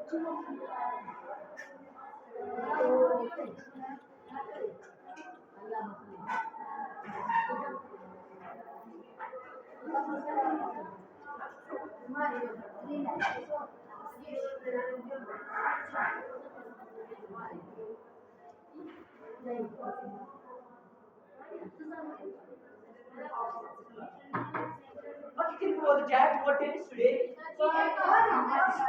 Okay, can you go the chat? What day is today? Today is first 2000.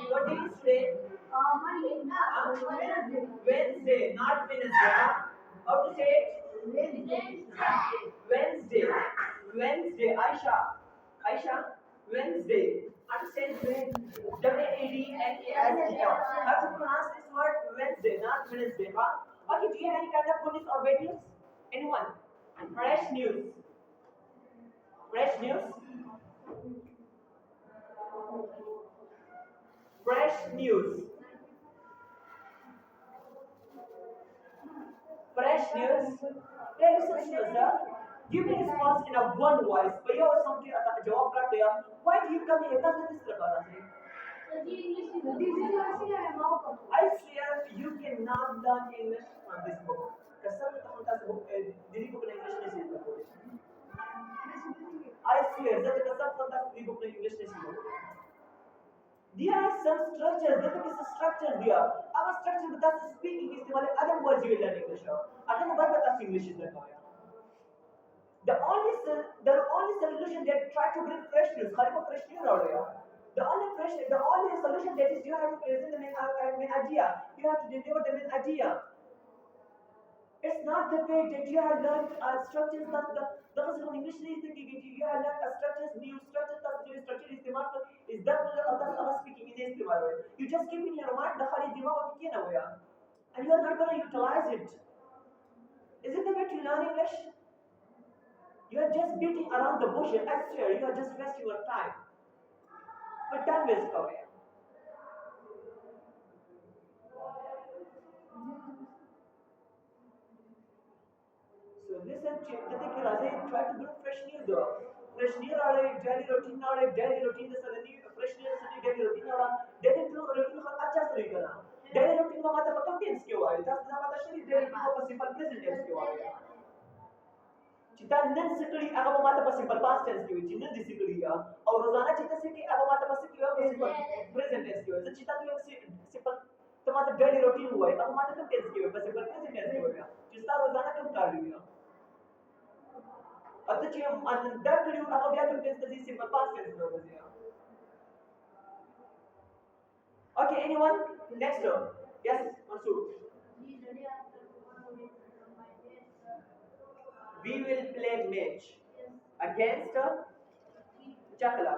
What day is today? Wednesday, not Wednesday. Huh? How to say it? Wednesday. Wednesday. Aisha. Aisha. Wednesday. Understand? W-A-D-N-A-S-D-L. How to pronounce this word? Wednesday, not Wednesday. Huh? Okay, do you have any kind of good news or bad news? Anyone? Fresh news. Fresh news. Fresh news. Fresh news. Hey, listen, sir. Give me response in a one voice. भैया वो समझ आता जवाब कर दिया. Why do you come here? कैसे इस प्रकार से? I swear you cannot learn English from this book. कसम से हम तास book दीदी book ने English नहीं सीखा. I swear that कसम से तास दीदी book ने English नहीं सीखा. There are some structures. There is a structure there. अब structure बता speaking इस्तेमाल other words you will learn English. अगर मैं बात बता English इस तरह का. The only solution that try to bring fresh news. खाली को fresh news आ रहा है. The only solution that is you have to present the main idea. You have to deliver the main idea. It's not the fact that you have learned structures that the in English you have learned structures, new structures, that new structure is that speaking in इस्तेमाल हुए. You just keep in your mind the खाली दिमाग में क्या ना हुआ, and you are not going to utilize it. Is it the way to learn English? You are just beating around the bush. I swear, you are just wasting your time. But time waste का है. So listen, the thing is, try to bring fresh news. Fresh news आ रहे, daily routine जैसा नहीं, fresh news से daily routine आ रहा, daily routine का अच्छा तरीका ना. Daily routine का मतलब पता tense क्यों आया? जब जब पता चली daily routine का simple present tense क्यों आया? Cita nan sikli aga mata pa simple past tense क्यों? Cita nan disikli या और रोजाना cita से कि aga mata pa sikli या simple present tense क्यों? जब cita तो simple तो मतलब daily routine हुआ है, अब मतलब tense क्यों? बस simple present tense क्यों है? cita रोजाना क्यों कर रही है? अब तो चीज़ that क्यों aga dia क्यों tense तो simple past tense हो गया? Okay, anyone? Next one. Yes, Mansoor. We will play match against Chakla.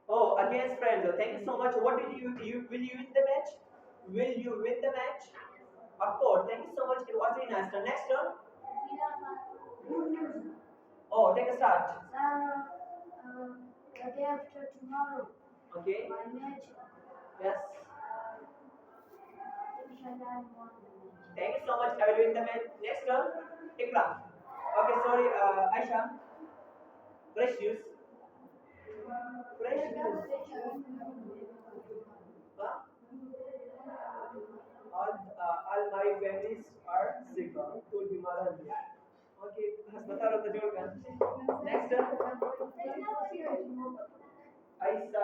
Oh, against friends. Thank you so much. What did you will you win the match? Will you win the match? Of course. Thank you so much. It was very nice. Next turn. Oh, take a start. The day after tomorrow. Okay. My match. Yes. Inshallah, I won. Thank you so much. I will win the match. Next turn. Ikram. Okay, sorry, Aisha. Fresh news. Fresh news. Huh? All my families are sick. Could be malaria. Okay, hospital of the Jordan. Next turn. Aisa.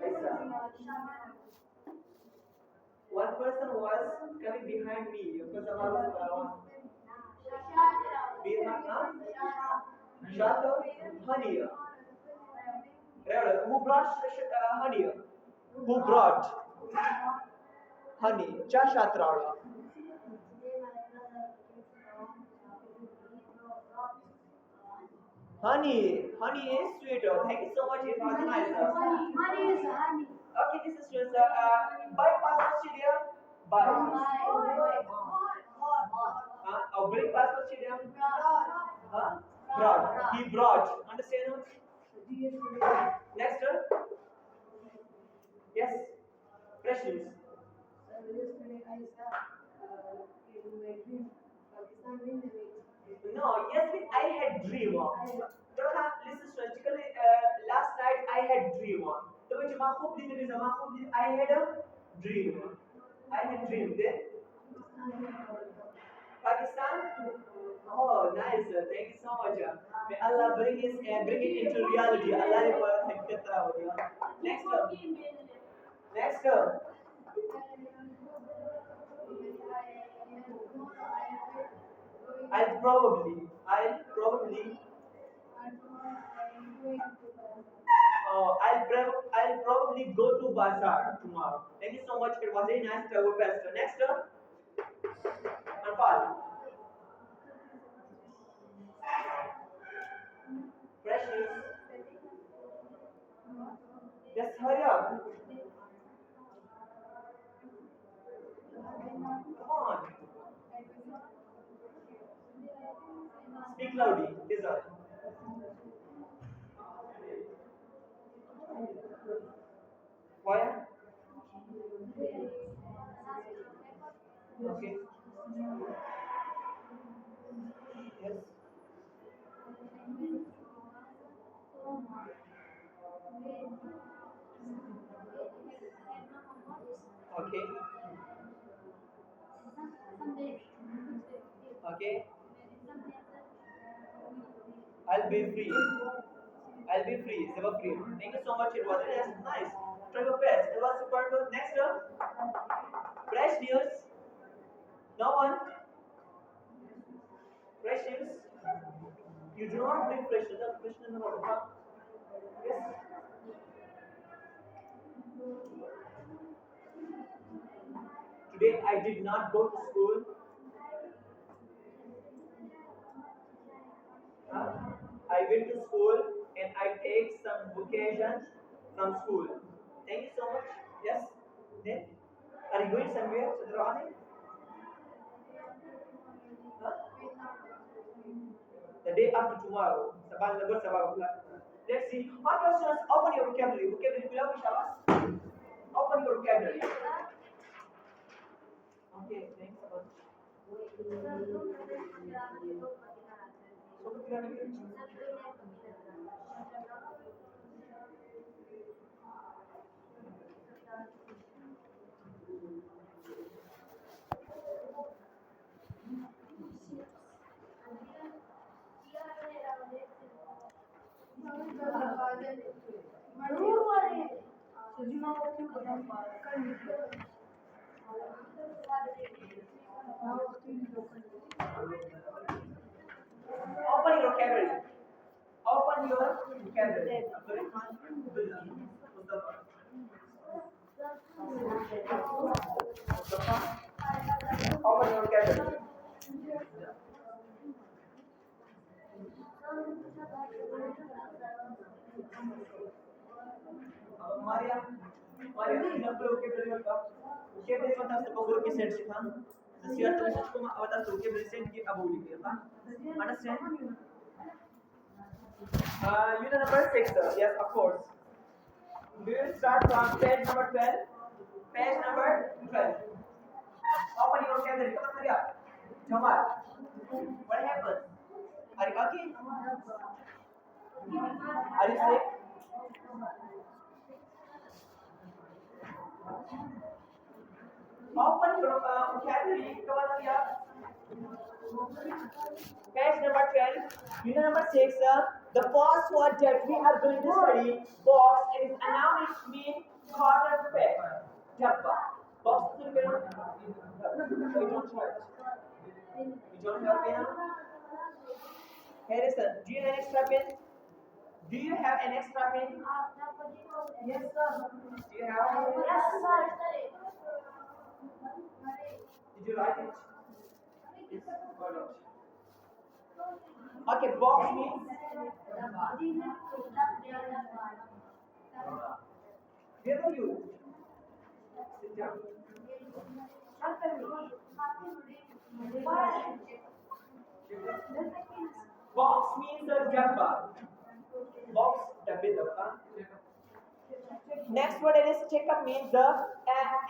Aisa. One person was coming behind me because I was Shata honey. Who brought honey? Who brought honey? Cha shatrala. Honey is sweeter. Thank you so much. It was nice. Honey is honey. Okay, this is just buy passport Syria. Buy. Bring passport Syria. Huh? Brought. He brought. Understand? Next. Yes. Fresh news. No, yes, with had dream on. Τώρα, listen strategically, last night I had dream on. तो मैं जमा खूब दिन में जमा खूब दिन I had a dream. I had dream then. Pakistan. Oh, nice. Thank you so much. May Allah bring it into reality. Allah ने हकीकत तरह हो गया. Next. I'll probably I'll probably go to bazaar tomorrow. Thank you so much. It was very nice to have a pastor. Next, Anpal. Fresh news. Just hurry up. Come on. Speak loudly. Yes, sir. Why? Okay. Yes. Okay. Okay. I'll be free. I'll be free. Never free. Thank you so much. It was nice. Try your best. It was super. Next, fresh news. No one. Fresh news. You do not bring fresh news. Fresh news in order. Huh? Yes. Today I did not go to school. Huh? I went to school and I take some vacations from school. Thank you so much. Yes. Then, are you going somewhere, Chandraani? Huh? The day after tomorrow. Sabah labar sabah bulan. Let's see. What questions? Open your vocabulary. Vocabulary below, Shabas. Open your vocabulary. Okay. Thanks so much. So, open your vocabulary. Open your vocabulary. Open your vocabulary. Maria, ina pula vocabulary ka. Vocabulary ko tapos pag guru ki set siya. Nasiya to ko awata to vocabulary set ki abuli ki ha. Understand? Unit number 6, yes, of course. We will start from page number 12. Page number 12. Open your vocabulary. Come on, hurry up. Jamal, what happened? Are you okay? Are you sick? Open your vocabulary. Come on, hurry up. Page number 12, unit number 6. The first word that we are going to study, box, is a noun, it means cotton bag. Dabba. Box is you don't have. You don't have pen? Harrison, do you have an extra pen? Do you have an extra pen? Yes, sir. Do you have one? Yes, sir. Did you write it? Yes, got it. Okay, box means where are you? Sit down. Box means a dabba. Box, dabbe dabba. Next word is checkup means the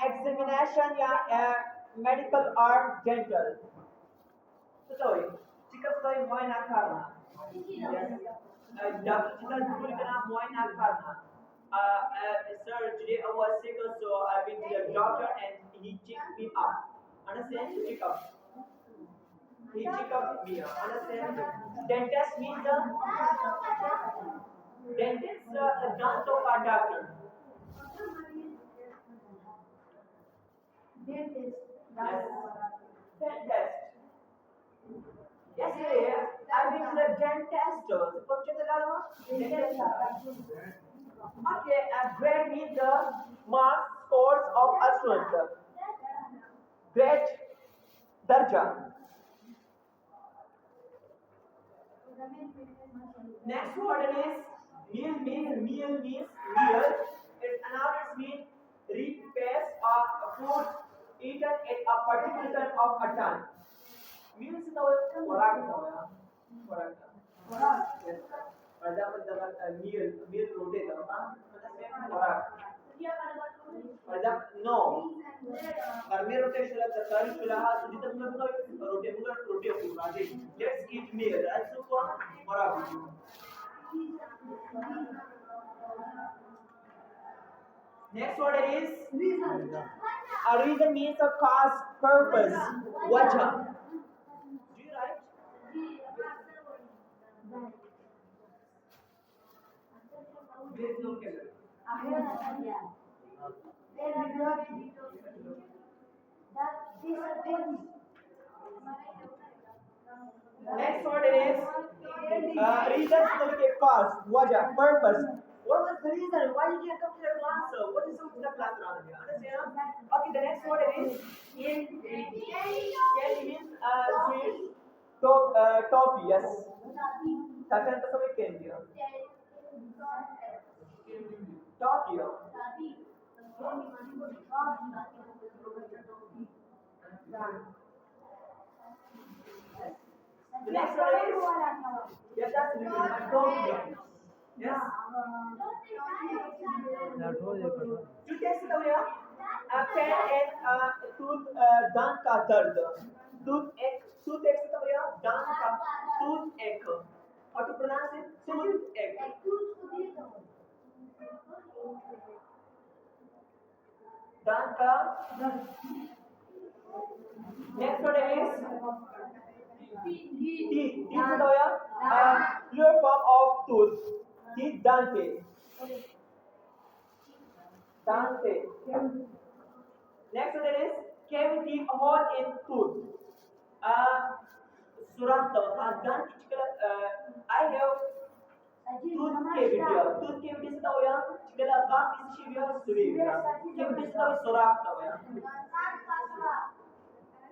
examination या medical or dental. So sorry, checkup story moy na karna. Yes. Dr. Chital Purikana Moina Karna. Sir, today I was sick, so I went to the doctor and he checked me up. Understand? Check up. He checked up me. Understand? Dentist means the dentist, the branch of our doctor. Dentist. Yes. Dentist. Yesterday, I went to the dentist. Dentist. Okay, grade means the marks, scores of a student. Grade, darja. Next word is meal means meal. Its another means repaste or food eaten at a particular time of a time. Meals is our khorak khorak. Yes. For example, the meal rotate khorak. For example, no. Karmi rotate shula kari shula ha sudi tamna rotate rotate. Let's eat meal. Also khorak. Next word is reason. A reason means a cause, purpose, wajah. Do you write? There is no camera. Next word is reason to a cause, wajah, purpose. What was the reason? Why you can't come to the class? What is the class around here? Understand? Okay, the next word is in. Candy means sweet. Toffee, yes. Second to some candy. Toffee. The next word is yes, that's the toffee. Yes. You text it away. Pen and tooth दांत का दर्द. Tooth text it away. दांत का tooth ache. How to pronounce it? Tooth ache. दांत का. Next word is teeth. Teeth it away. Plural form of tooth. Teeth dante. Dante. Next one is cavity, a hole in tooth. Surata. I have tooth cavity. Tooth cavity is the way. Chikala back is shivya surya. Cavity is the surata.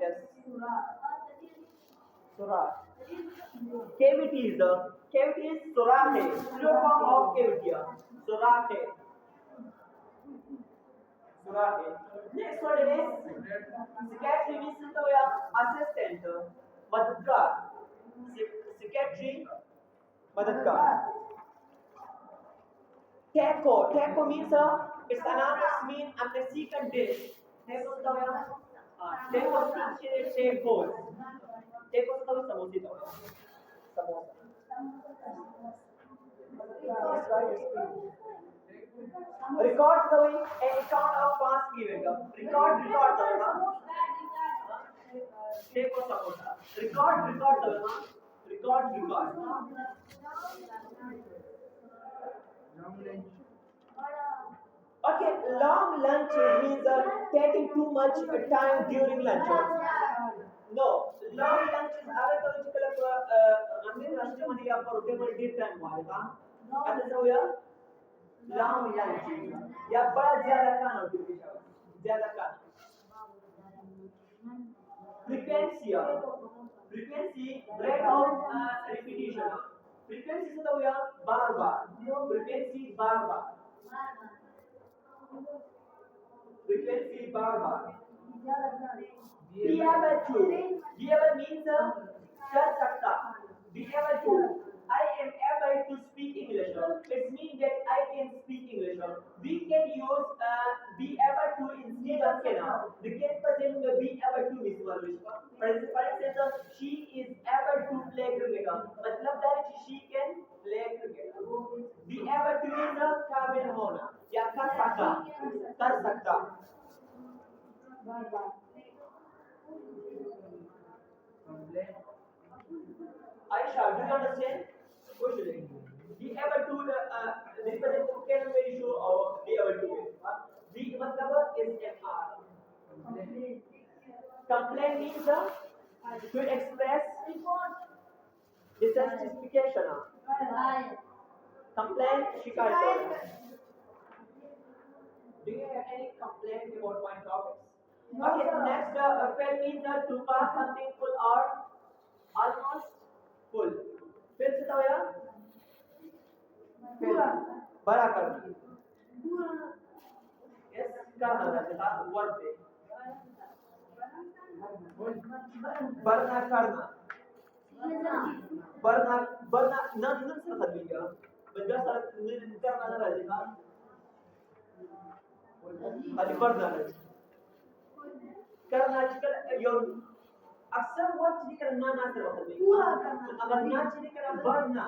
Yes. Surat. Cavity is surate. Plural form of cavity. Surate. Next word is secretary means assistant. Madadkar. Secretary. Madadkar. Teko means it's another mean a Mexican dish. Teko is translated tacos. Teko is samosa. Record the way an account of past event. Record the way. Take a support. Record the way. Record. Okay, long lunch means taking too much time during lunch. No, long lunch is long lunch या बड़ा ज्यादा खाना ज्यादा खाना frequency rate of repetition frequency से तो यार बार frequency bar frequency bar be able means कर सकता be able to I am able to speak English. It means that I can speak English. We can use be able to instead of can. We can present be able to Miss Malushka. For example, she is able to play play cricket. मतलब that she can play cricket. Be able to is a काबिल होना या कर सकता. Aisha, do you understand? Question. Be able to represent can very sure or be able to. Be मतलब is MR. Complain means to express dissatisfaction. Complain शिकायत. Do you have any complaint about my topics? Okay, next fail means to pass something full or almost full. फिर से तो यार पूरा बड़ा करना. पूरा Yes, करना रहता है word पे. बरना करना. बरना न सर खत्म गया. बंदा सर करना ना रहेगा. खाली बरना रहेगा. करना आजकल यो अक्सर वर्ड चीज करना ना से वक्त में पूरा करना अगर ना चीज करना बढ़ना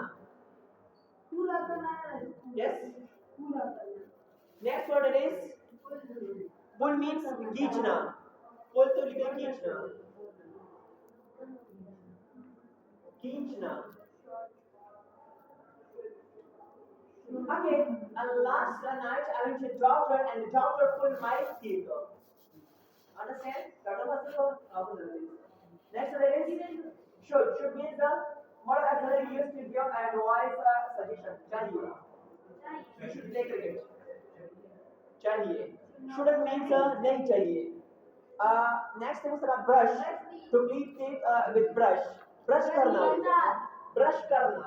पूरा करना yes पूरा करना next word is pull means खींचना pull तो लिखा खींचना okay and last night I went to doctor and the doctor pulled my teeth. Understand? Next word is should means the model auxiliary used to give advice suggestion. चाहिए. You should play cricket. चाहिए. Shouldn't means नहीं चाहिए. Next is brush. To clean teeth with brush. Brush करना. Brush करना.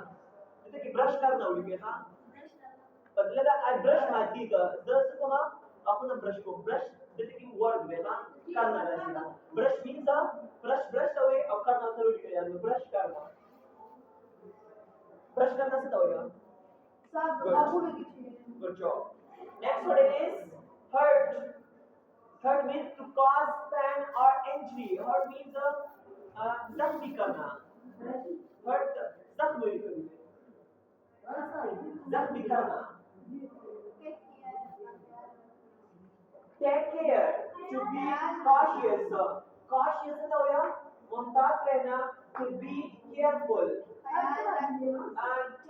जैसे कि brush करना हो गया हाँ. मतलब I brush my teeth. दस को हाँ अपना brush को brush जैसे कि word में हाँ करना रहता है. Brush means brush away और करना तो रूट के यानी brush करना. Brush करना से तो हो गया. Good job. Next word is hurt. Hurt means to cause pain or injury. Hurt means जख्मी करना. Hurt जख्मी करना. Take care. To be cautious. Cautious है तो हो गया. मुहतात रहना. To be careful. And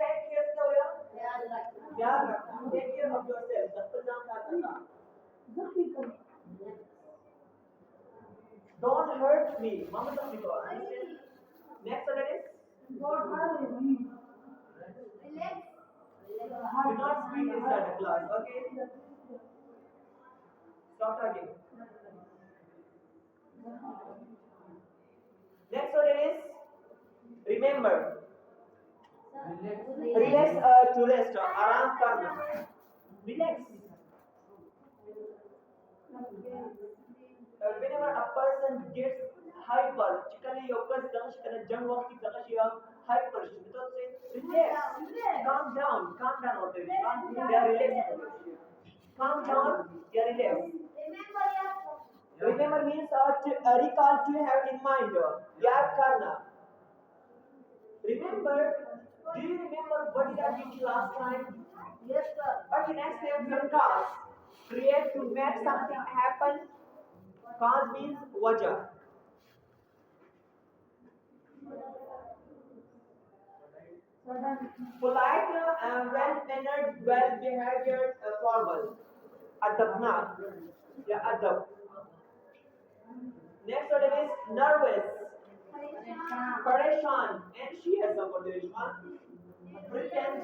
take care से तो हो गया. ध्यान रखना. Take care of yourself. दफ्तर करना. Don't hurt me. Mama don't be caught. Next one is do not speak inside the class. Okay. Stop talking. Next one is remember. Relax to rest. आराम करना. Relax. Whenever a person gets hyper, typically occurs jump off the hyper. Because relax, calm down or they are relaxed. Calm down, they are relaxed. Remember means recall to have in mind. Yaad karna. Remember, do you remember what did I teach you last time? Yes, sir. Okay, next name is cause. Create to make something happen. Cause means wajah. Polite, well-mannered, well-behaved, formal. Adabna. Yeah, adab. Next word is nervous. Pareshan. Anxious about this one. Pretend.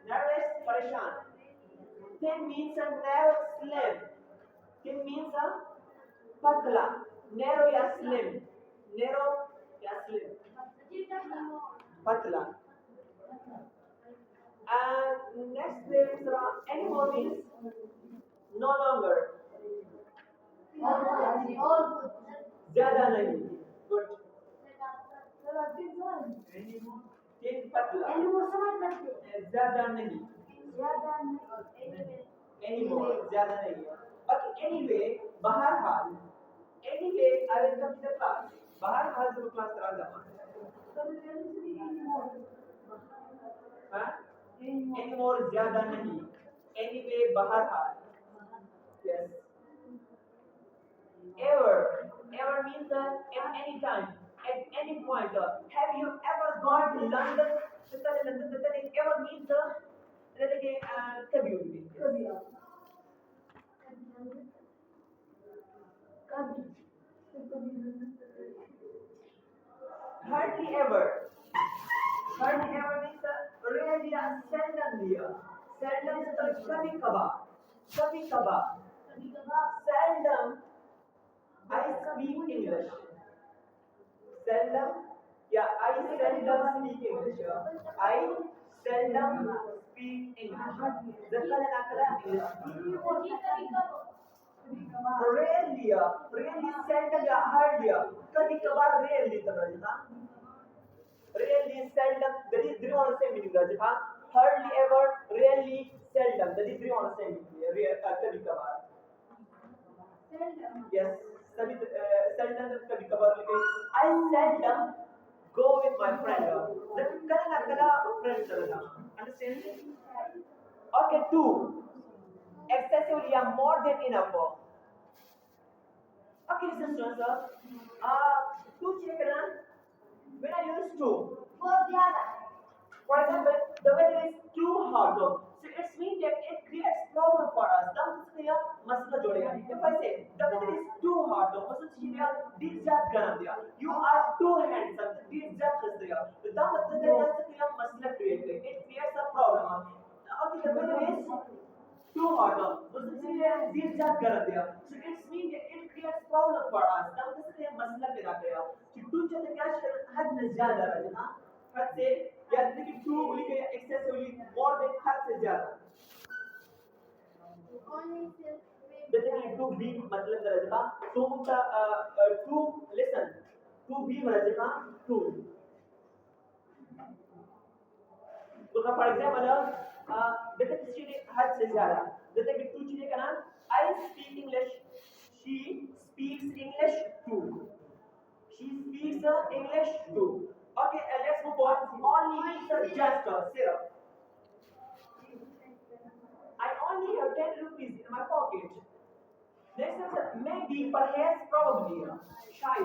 Nervous, pareshan. Thin means a narrow, slim. Thin means a patla. Narrow ya slim. Narrow ya slim. Patla. And next is anymore means no longer. ज़्यादा नहीं. Good. Thin patla. ज़्यादा नहीं. Anymore. ज़्यादा नहीं. Okay. Anyway, बहरहाल. Anyway, I will come to the class. class तरह जामा हाँ anymore ज़्यादा नहीं anyway बहरहाल yes ever means at any time at any point have you ever gone to London ततले London ततले ever means ततले के कभी होगी कभी आप कभी hardly ever means really seldomly seldom से तो कभी कभार seldom I speak English seldom yeah I seldom speak English I seldom speak English ذكر الأكلة English rarely seldom या hardly कभी कभार rarely समझना rarely seldom that is three on the same meaning रजहा hardly ever rarely seldom that is three on the same meaning rare कभी कभार yes सभी seldom कभी कभार लेकिन I seldom go with my friend जब कल ना friend चलना understand okay two excessively or more than enough okay listen to us two children when I use two बहुत ज़्यादा for example the weather is too hot so it means that it creates problem for us तब इसलिए मसला जोड़ेगा if I say the weather is too hot तो मतलब चीज़ दिल ज़्यादा गर्म दिया you are too handsome दिल ज़्यादा खस दिया तो तब मतलब ये इसलिए मसला create करेगा it creates a problem okay the weather is too hot मतलब चीज़ दिल ज़्यादा गर्म दिया so it means that it creates problem for us तब इसलिए मसला पैदा करेगा कि तू चाहे क्या हद में ज़्यादा रजना हद से या देखिए टू लिखे excessively more than हद से ज़्यादा देखिए टू बी मतलब रजना टू का टू listen टू बी रजना टू तो फॉर एग्जांपल देखिए किसी हद से ज़्यादा देखिए कि टू चीज़ें का नाम I speak English she speaks English too she speaks English too okay let's move on only means just syrup I only have 10 rupees in my pocket next is maybe perhaps probably shy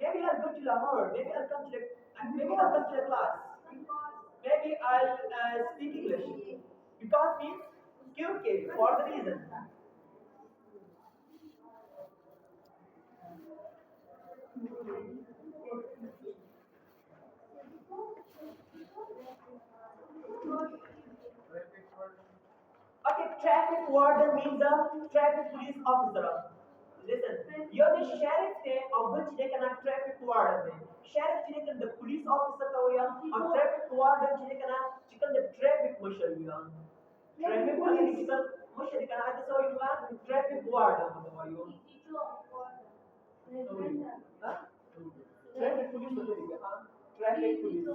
maybe I'll go to Lahore maybe I'll come to the class maybe I'll speak English because means क्योंकि for the reason okay traffic warden means a traffic police officer listen you're the sheriff थे और which they can traffic warden थे sheriff जिन्हें can the police officer का हुआ और traffic warden जिन्हें can the traffic marshal हुआ traffic police जिन्हें marshal का आता सो हुआ traffic warden हुआ यो traffic police होता है traffic police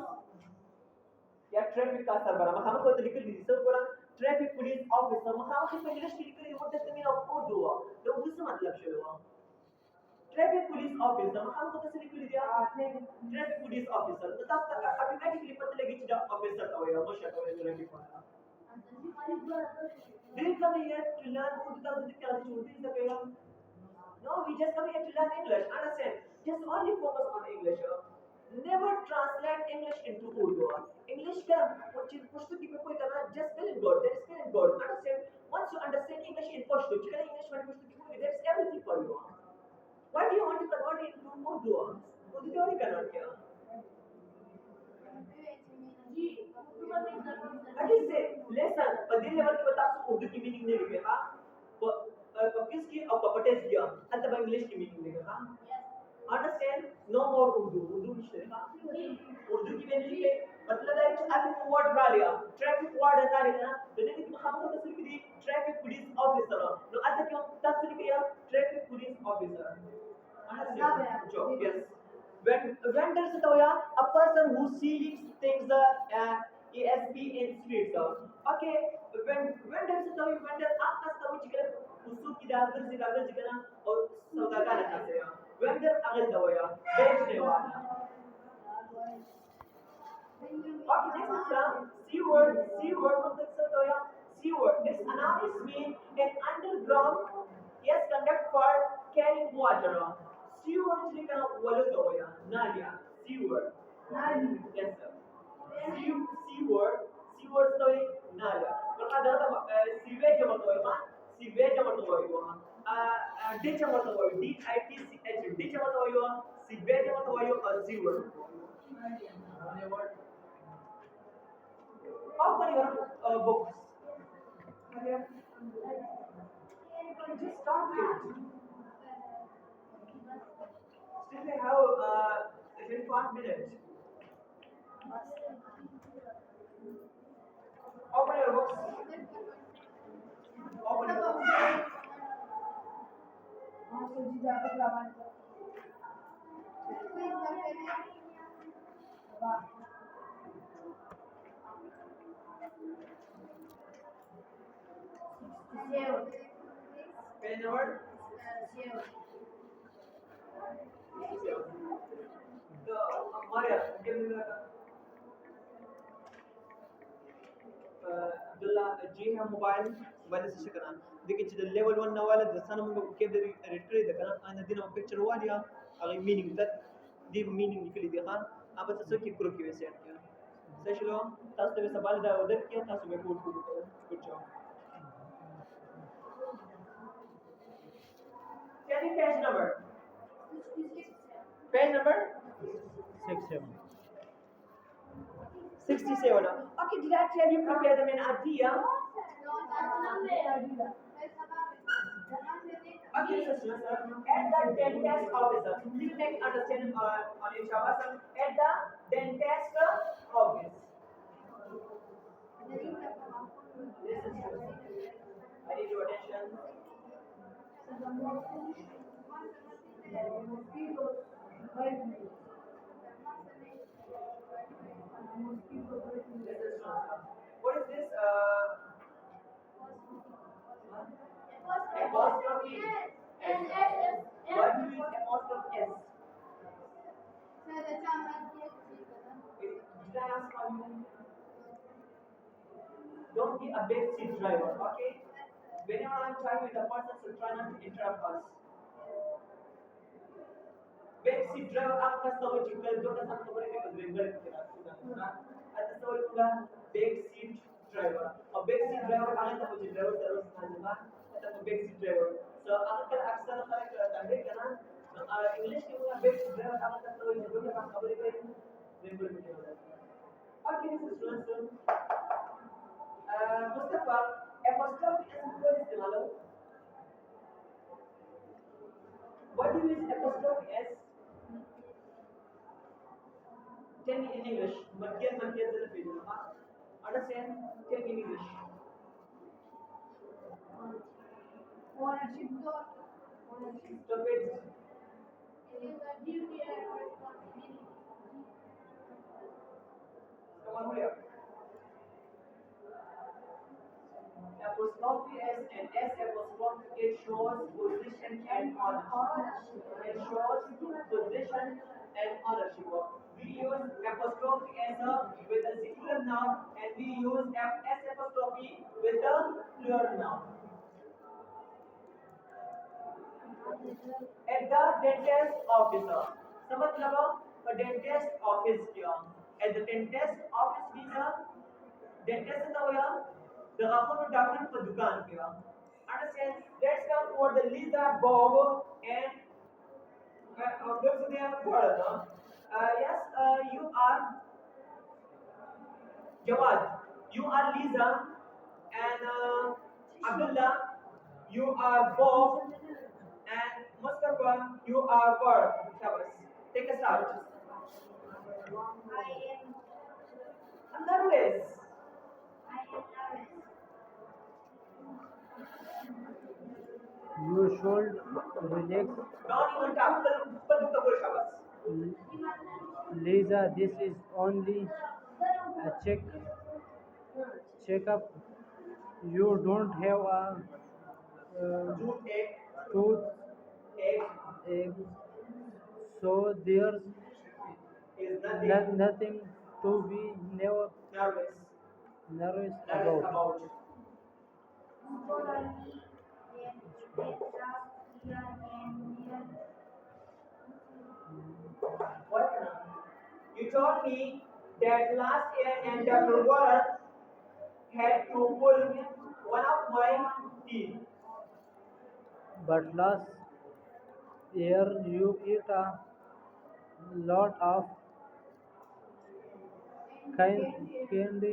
या ट्रैफिक का सरबरा मखाम को तो लिख दी सब पूरा ट्रैफिक पुलिस ऑफिसर मखाम की इंग्लिश लिख दी वो तो मीन ऑफ उर्दू तो उससे मतलब शुरू हुआ ट्रैफिक पुलिस ऑफिसर मखाम को तो लिख दिया ट्रैफिक पुलिस ऑफिसर तो तब ऑटोमेटिकली पता लगी कि ऑफिसर का हुआ मुझे तो ट्रैफिक वाला दिल का ये टू लर्न उर्दू का क्या होती है तो no we just come here to learn English understand just only focus on English never translate English into Urdu English का पुस्तक की कोई करना just spell it good understand once you understand English in Pashto chicken English में पुस्तक की that's everything for you why do you want to convert it into Urdu क्या convert किया अरे से लेसन पढ़ने लेवल के बता उर्दू की मीनिंग नहीं लिखे हाँ किसकी और पपटेस किया अंत में इंग्लिश की मीनिंग लिखे हाँ understand no more Urdu नहीं लिखा उर्दू की मीनिंग लिखे मतलब है कि आप वर्ड डाल लिया ट्रैफिक वार्ड डाल लिया ना तो देखिए कि हम को तस्वीर की ट्रैफिक पुलिस ऑफिसर तो आज क्यों तस्वीर किया traffic police officer understand job yes when vendor से तो यार a person who sells things ESP in streets okay when vendor से तो vendor आपका सब कुछ कर उसको की दादर से और सौदागर करते हैं vendor अगर बेचने वाला. Okay, next is C word. C word मतलब क्या होता है? C word. Its analysis mean an underground yes conduct for carrying water. C word इसलिए क्या वाले तो हो या नालिया. C word. Yes sir. C word. C word तो ये नालिया. kalau ada sewage मतलब है kan? Sewage मतलब है वो. Ditch मतलब है DITCH. Ditch मतलब है वो. Sewage मतलब है वो. C word. How many are books? Just start it. Still we have 25 minutes. Open your books. Open your books. Page number. The Maria, give me the जी हाँ मोबाइल से करना देखिए जो लेवल 1 नवाले दसाना मुझे के दे retrieve ده كلام انا دينا picture Walia على meaning ده دي meaning निकली दे खान अब तसो की करो की वैसे किया सचलो तास ते सवाल दा उधर किया तास में कोड कुछ क्या page number 67. 67. Okay, did I tell you prepare them in idea? Okay, sir. At the dentist office, you make understand on your Java, sir. At the dentist office. Listen, sir. I need your attention. Listen, sir. What is this? Apostrophe S. Why do you use apostrophe S? Did I ask how you? Don't be a backseat driver, okay? Whenever I'm talking with a person, so try not to interrupt us. Backseat driver, आपका सब चिकल दो का सब खबर है कि regular कितना सुना आता सब लोगा backseat driver और backseat driver आने तक मुझे driver सर्विस खाने आता तो backseat driver so अगर अक्सर हमारे करता है क्या ना इंग्लिश के मुझे backseat driver आने तक तो मुझे दो का खबर है कि रेगुलर कितना होता है okay this is student Mustafa apostrophe s को इस्तेमाल हो what do you use apostrophe s tell me in English Madhyan understand tell me in English stop it come on hurry up apostrophe s and s apostrophe it shows position and ownership it shows position and ownership we use apostrophe s with a singular noun and we use s apostrophe with a plural noun at the dentist officer so मतलब a dentist office क्या at the dentist office means a dentist का हुआ दवाखों में doctor पर दुकान क्या understand let's come for the Lisa Bob and what's the name for it yes you are Jawad you are Lisa and Abdullah you are Bob and Mustafa, you are Bird. Take a start. I'm nervous. You should relax. Don't even talk. Lisa, this is only a checkup. You don't have a Two egg, tooth egg, egg, So there's is nothing nothing to be nervous nervous nervous about. about. Similarly, when the last year and year What? You told me that last year and Dr. Warren had to pull one of my teeth. But last year you eat a lot of candy and A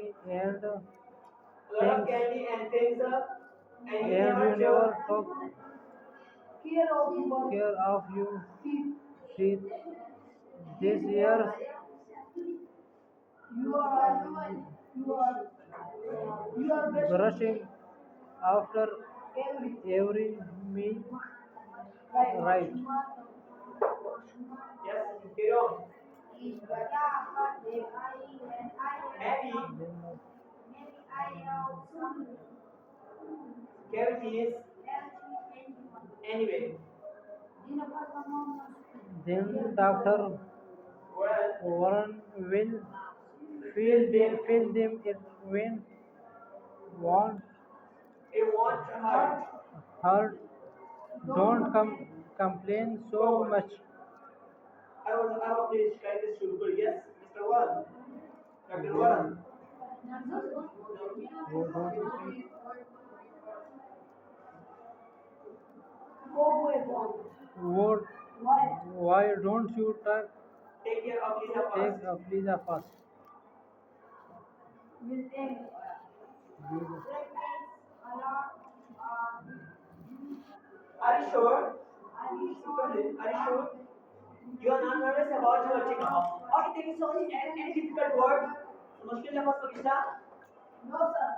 lot of things, candy and things, and you and never you took. never took care of your care of your teeth. teeth. This year, You are you are you are brushing after every every meal, right. right? Yes, carry on. Yeah, but when Maybe maybe I have some cavities anyway. Then Doctor Well, Warren will fill them it when want it won't hurt. hurt. Don't complain so Forward. much. I was please try this to good. Yes, Mr. Warren. Dr. Warren. You don't what? Why don't you Take care of Lisa take first. a pizza first? with egg. You- A lot Are you sure? Are you sure? You are not nervous about your chicken. Okay, thank you so much. Any difficult word? मुश्किल लफ्ज़ पकिस्ता? no sir.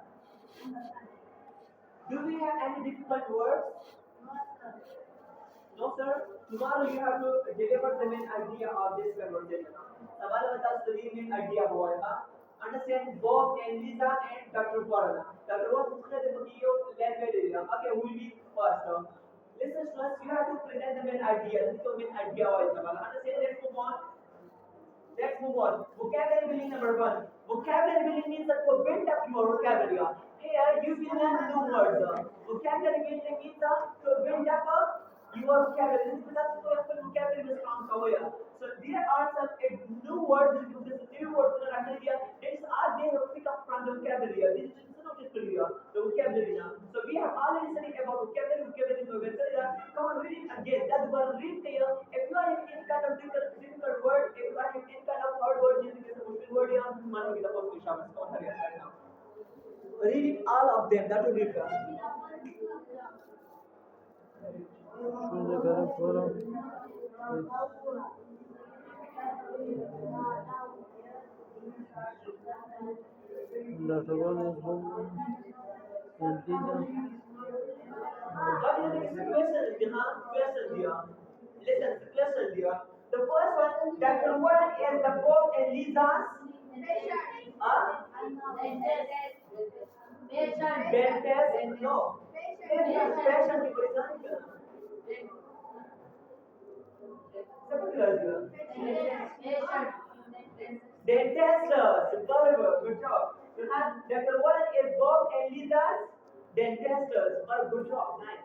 Do we have any difficult words? No, sir. Tomorrow you have to deliver the main idea of this conversation. सवाल बता study main idea हुआ है. Understand Bob and Lisa and Dr. Warren. Dr. Warren मुझे दे बकियो let me deliver. Okay, who will be first? Listen to us. You have to present the main idea. This is the main idea हुआ है सवाल. Understand? Let's move on. Let's move on. Vocabulary building number one. Vocabulary building means that to build up your vocabulary. Here you will learn new words. Vocabulary building means to build up your vocabulary. This is because your vocabulary is strong somewhere. So there are some new words. This new words that are here. It is all they have pick up from the vocabulary. This is not just clear. The vocabulary now. So we have already studied about vocabulary. Vocabulary is vocabulary. Come on, read it again. That's word. Read here. If you are having any kind of difficult word, if you are having any kind of hard word, just because of mushkil word, yeah, man, we the first Shabbos. Come on, hurry up right now. Read it all of them. That will read first. Şurada garip forum. Dr. Warren is home and teacher. What is the question? Question here. Listen, question here. The first one, Dr. Warren is the Bob and Lisa's dentist. No. Patient की परेशानी क्या? सब clear है. Dentist, superb, good job. You have Dr. Warren is Bob and Lisa's dentist. Superb, good job, nice.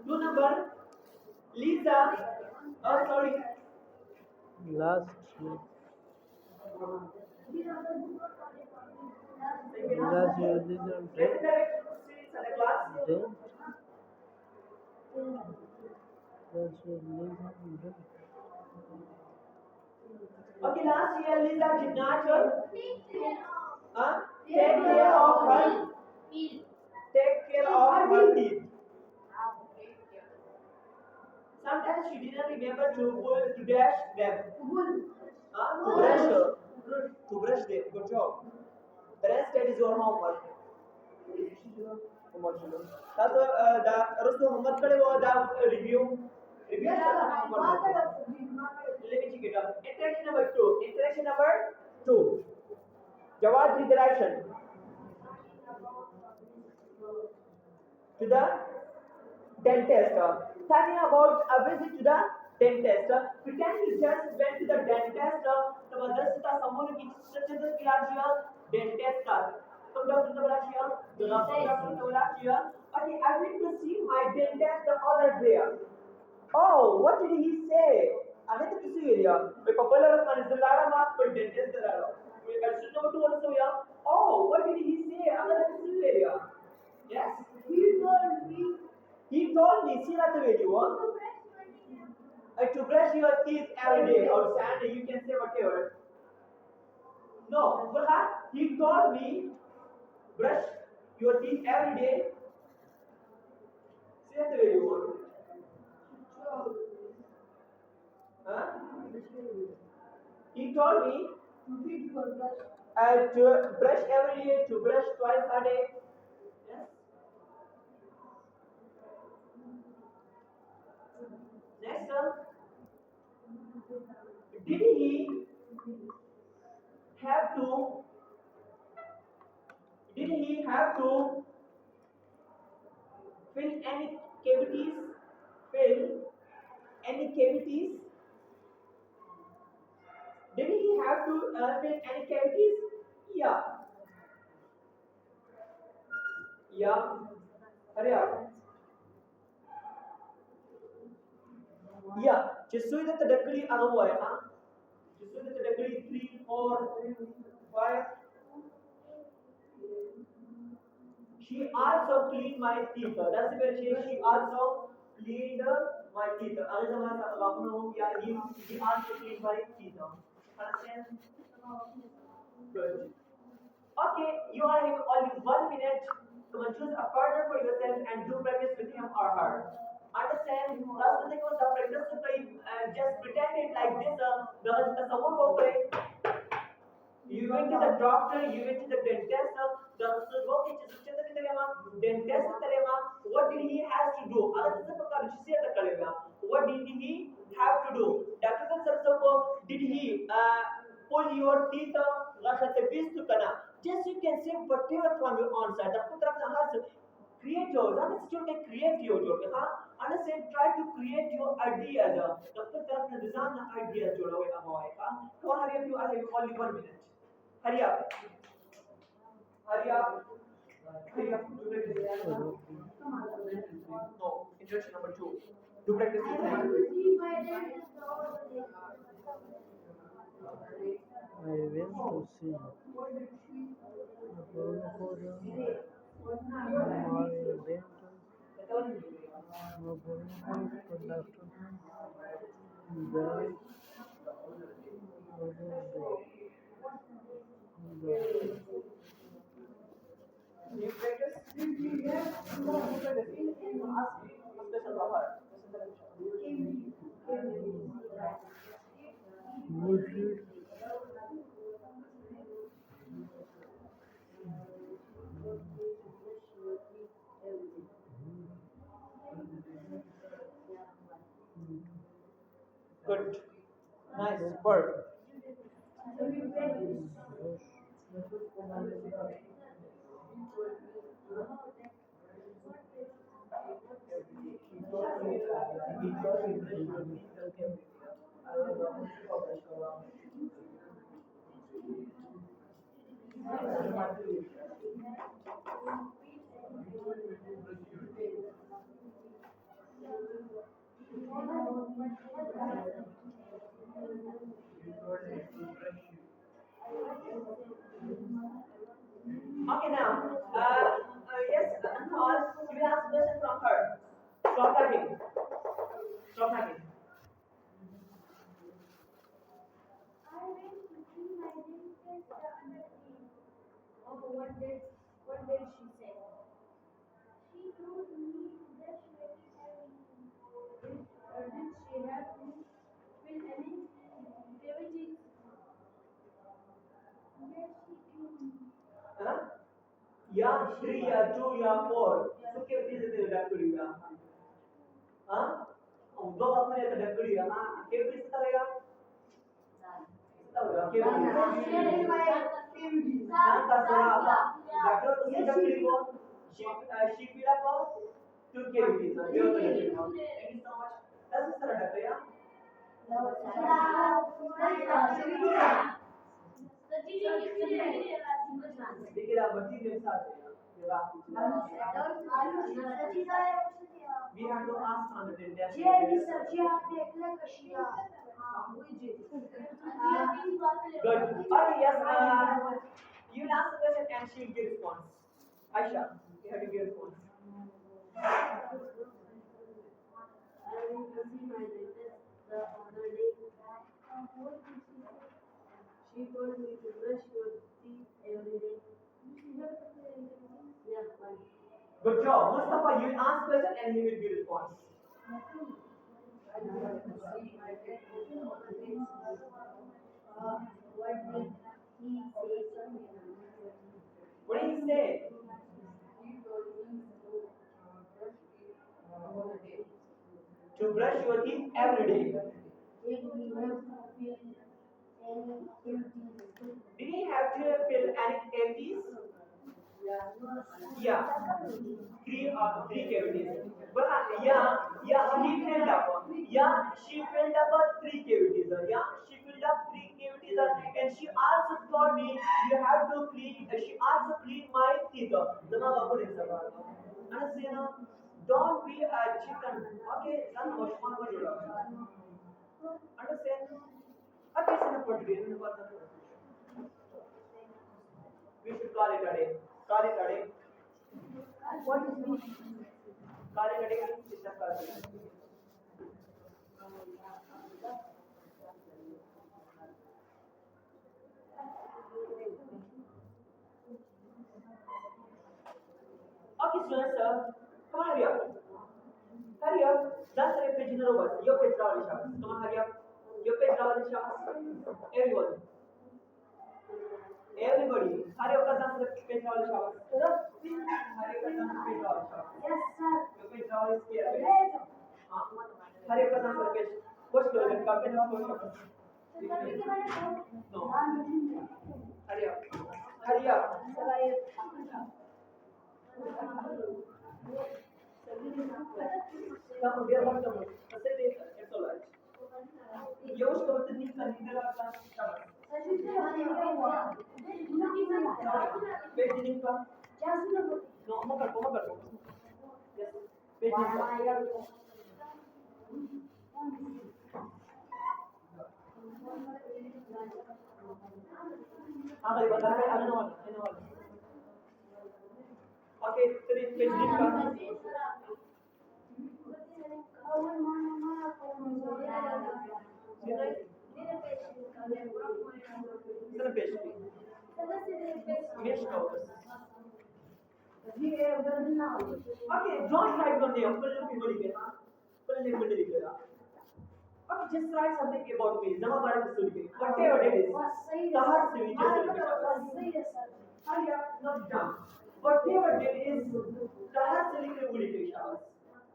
Two number, Lisa. Oh, sorry. Last year teacher Let's direct students in the class. didn't. Last year didn't. Okay, last year Lisa did not take care of her teeth. Sometimes she didn't remember to dash them. To brush them. Good job. The rest that is your homework. That's the rest of homework the review. Review homework. Let me check it out. Interaction number two. Interaction number two. Jawad redirection. To the Dentist. Tell me about a visit to the dentist. Pretend you just went to the dentist. The mother sita someone ki chitta kilajiya dentist. Tum doctor ne bola chiya. The doctor ne bola chiya. Okay, I went to see my dentist the other day. Oh, what did he say? Ano ito kasi ya? May popular man sa lara ma per dentist na lara. May question number 2 also ya. Oh, what did he say? Ano ito kasi ya? Yes. He told me, see that way you want to brush your teeth every day or Sunday, you can say whatever. No, but he told me brush your teeth every day. Say that way you want. Huh? He told me to brush every day, to brush twice a day. Yes. Next one. Did he have to? Did he have to fill any cavities? Fill any cavities? Did he have to fill any cavities? Yeah. Yeah. Hurry up. Yeah. Just so that the degree otherwise, huh? Just so that the degree 3, 4, 5. She also cleaned my teeth. That's where she also cleaned my teeth. Another one, he also cleaned my teeth. Understand? Good. Okay, you are having only 1 minute to choose a partner for yourself and do practice with him or her. Understand? Last thing was the practice to just pretend it like this. The someone go for it. You went to the doctor, you went to the dentist. The okay, dentist what did he have to do? What did he have to do? Doctor sir, did he pull your teeth? Just you can say whatever from your own side. Create your create your understand, try to create your ideas. Design ideas. Come on, hurry up, you are having only 1 minute. Hurry up. Hurry up. Hurry up. Do practice. No, instruction number 2. Do practice. I went to see my dentist. You practice? No, you practice. Ask me. Special about her. Good. Nice. Bird. Okay, now, yes, Anthol, you have a question from her. Stop typing. Stop typing. I went to see my dentist the other day. Oh, what did she say? She told me to brush my teeth every day. Did she have to fill any cavities? Yes, she did. Huh? Yeah, 3, yeah, 2, yeah, 4. So, क्या चीज़ है duck करी या? हाँ? हम दो अपने ये duck करी या? हाँ, क्या चीज़ था या? डॉक्टर तो डक करी को, शी पीड़ा को Two cavities. You are connected now. Thank you so much. That's the start, yeah. देखिए आप बच्ची के साथ we have to ask on the test. Good. Okay, yes. You will ask the question and she will give response. Aisha, you have to give response. She told me to brush your teeth every day. Yeah, fine. Good job. Mustafa, you will ask question and he will give response. What did he say? To brush your teeth every day. Did he have to fill any cavities? Yeah. Three cavities. But he filled up. Yeah, she filled up three cavities. Yeah, she filled up three cavities. And she also told me you have to clean. She also cleaned my teeth. Don't be a chicken. Okay, son, understand? Okay, son, we should call it a day. Call it a day. What is this? Call it a day. It's a call. Okay, students, come on, hurry up. Hurry up. That's the page in the robot. Your page down, Shabbos. Come on, hurry up. Your page down, Shabbos. Everyone. Everybody. Hurry up, that's the page down, Shabbos. Hurry up, that's the page down, Shabbos. Yes, sir. Your page down is here. Hurry up, that's the page. What's the page? Come on, Shabbos. No. Hurry up. Hurry up. Come on, dear, come on. It's all right. You should have to need some leader of that. Wait, did you come? No, come on. Yes. Wait, I know. Okay, three page Okay, don't write your name. Full name Okay, just write something about me. Whatever it is. Not dumb. Whatever it is,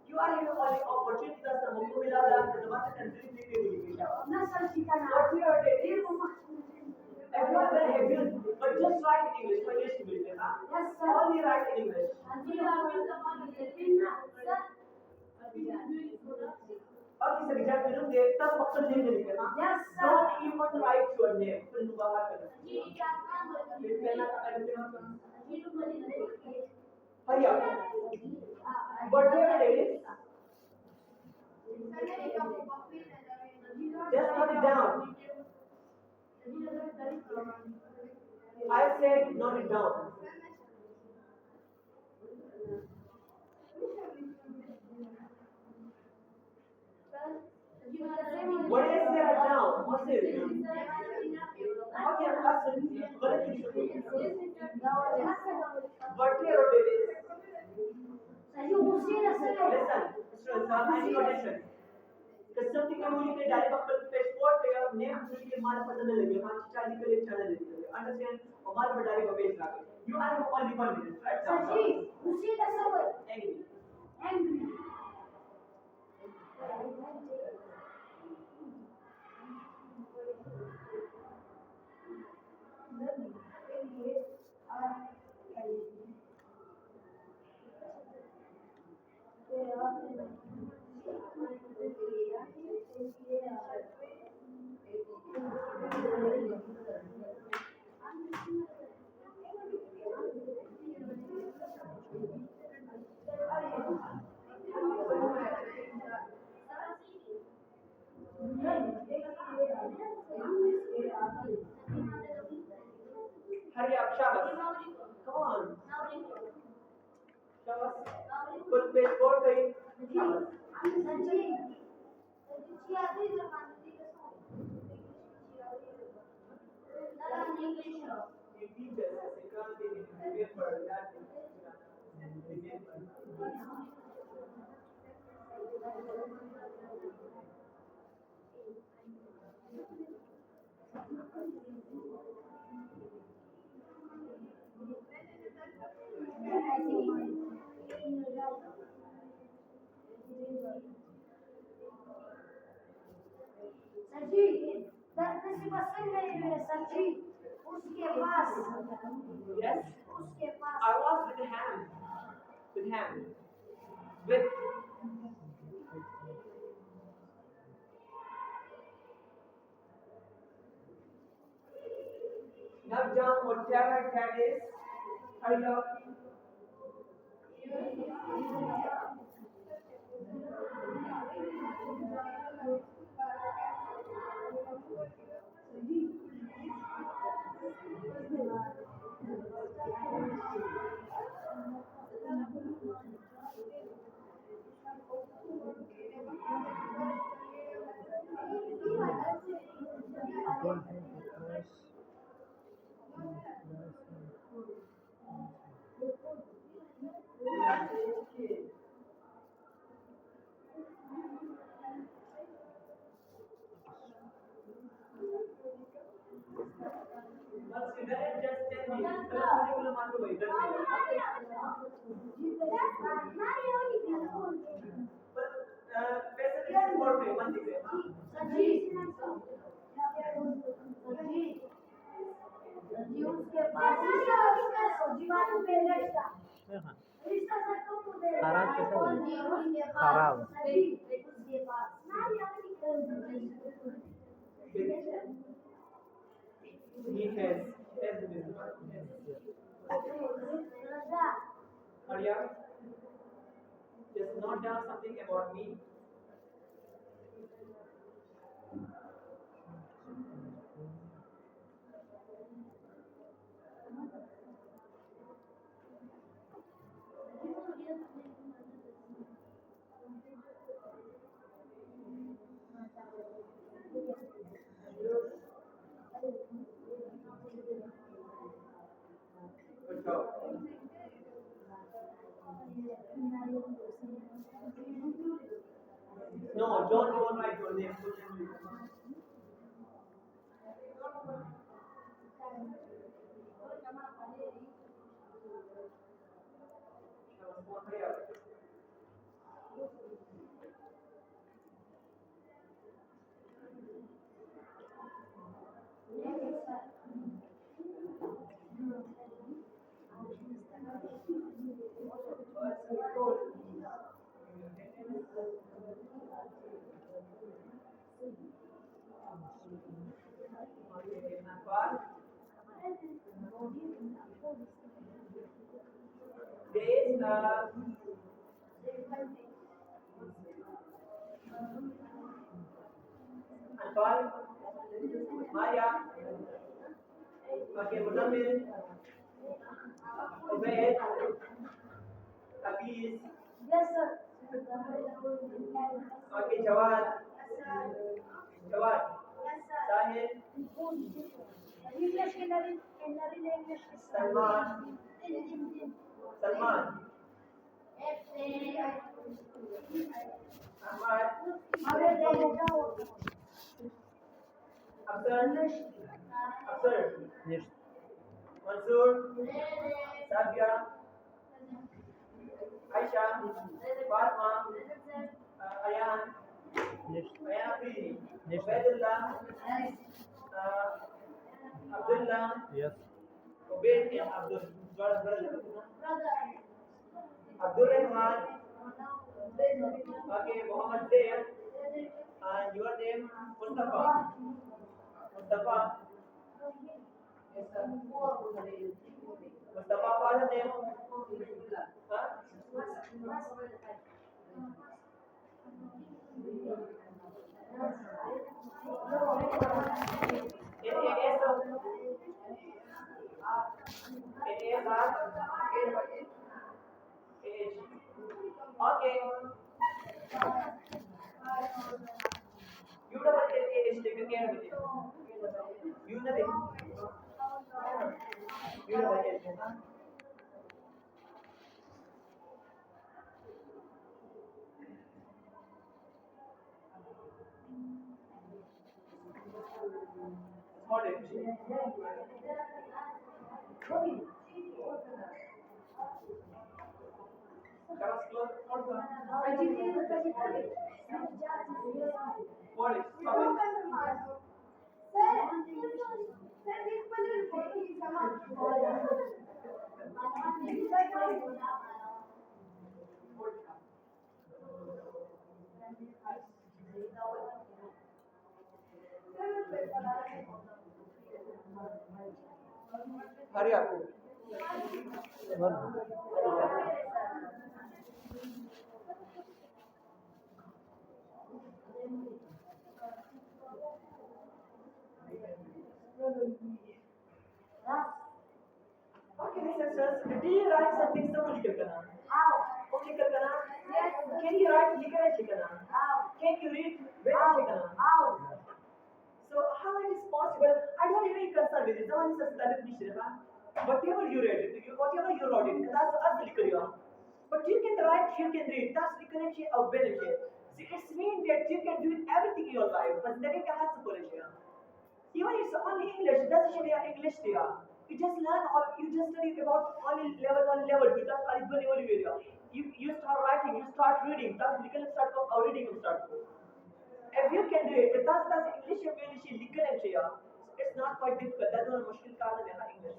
you are given only opportunity that the Mumbai will have the country whatever it is. Everyone will abuse, but just write in English. Yes, sir. Only write in English. Okay, sir. Exactly. Yes, sir. Don't even write your name. Hurry up. Whatever it is, just note it down. I said note it down. What is there now? What's it? Okay, absolutely. Whatever it is. Listen, students, any attention. Something communicate direct passport name के मार पता नहीं लगे हाँ चाली के लिए चला देते हैं understand हमारे बड़ाई को पेश लागे you are only 1 minute right Saji, usi ka sawat. angry Angry. Hurry up, Shabbos. Come on. Shabbos. Full page board kari. Shabbos. You teach us. You can't remember that. Yes. I was with Ham. With Ham. With. Now John, whatever that is, hurry up. Once you get it, just 10 minutes. Curriculum on the way. But basically, it's more pay. One thing. खराब कैसे बोले? खराब He has Hurry up. Just note down something about me. Good job. No, don't write your name. Hurry up. Days, Anfal, Maya, okay, Muzammil, Ubaid, Hafiz, okay, Jawad, Sahil, Salman, Ahmad, Afsar, Next. Mansoor, Sabia, Aisha, Fatma, Ayan, Next. Ayan Afridi, Next. Ubaidullah, Abdullah, Yes. Ubaid and Abdul, Abdul Rahman, okay, Muhammad Zaid, and your name, Mustafa. Mustafa, Mustafa, father name? Huh? U double A H take care of it. U nothing. U double A. Small H. That was close. Small H. Hurry up. बोल Okay, sisters, did you write something similar, Kalpana? Okay, Kalpana. Can you write Likana Chikana? Can you read Veda Chikana? So how it is possible? I don't have any concern with it. No one is a Dalit Mishra. Whatever you read, whatever you wrote it, that's us Likariya. But you can write, you can read. That's Likanachi of benefit. See, it's mean that you can do everything in your life, but never can have to even if it's only English, it doesn't show you English there. You just learn or you just study about only level 1, level 2, that's all level area. You start writing, you start reading, that's legal start of our reading start. If you can do it, that's English ability legal area. It's not quite difficult. That's not a mushkil kaam hai English.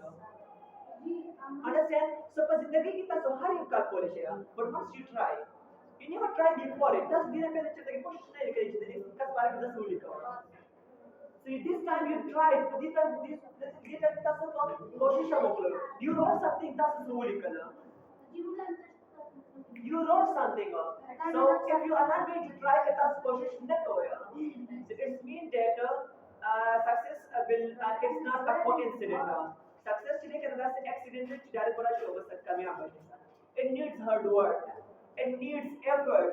Understand? So for zindagi ki tas har ek ka polish hai. But once you try, you never tried before it. Tas dina pehle childagi koshish nahi kari childagi. Tas baare mein 10 rule likha. So this time you tried, this time that's a कोशिश मोकलो. You wrote something that's slowly color. You wrote something. So if you are not going to try that's कोशिश न करो. So it means that success will it's not a coincidence. Success today can be accidental to direct बड़ा show हो सकता है यहाँ पर. It needs hard work. It needs effort.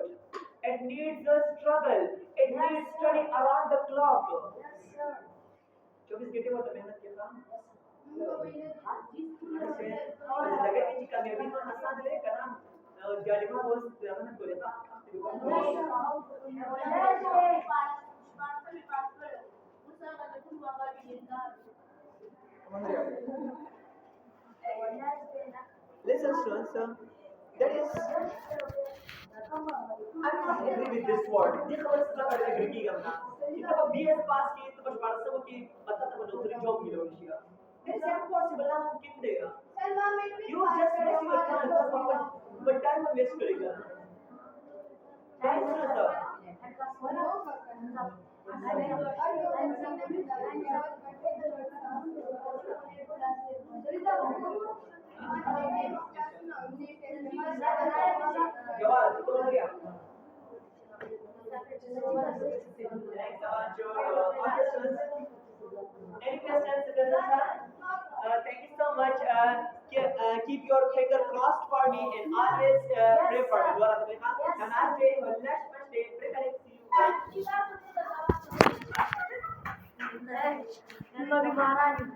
It needs a struggle. It needs studying around the clock. 24 घंटे वो तो मेहनत किया था लगे कि कामयाबी तो आसान है करना जालिमा बोल मेहनत करे था Listen, students, that is I'm not agree with this word. This word is not agree की करना. इतना बस BS पास की तो बस बारह सौ की पता तो नौकरी जॉब मिले उन्हें शिया. It's impossible ना हम किन देगा. You just waste your time but time में waste करेगा. That is true, sir. जवाब तो हो गया. Next on to questions. Any questions, thank you so much. Keep your finger crossed for me and always pray for me. Have a nice day. Have a nice day. Pray for you.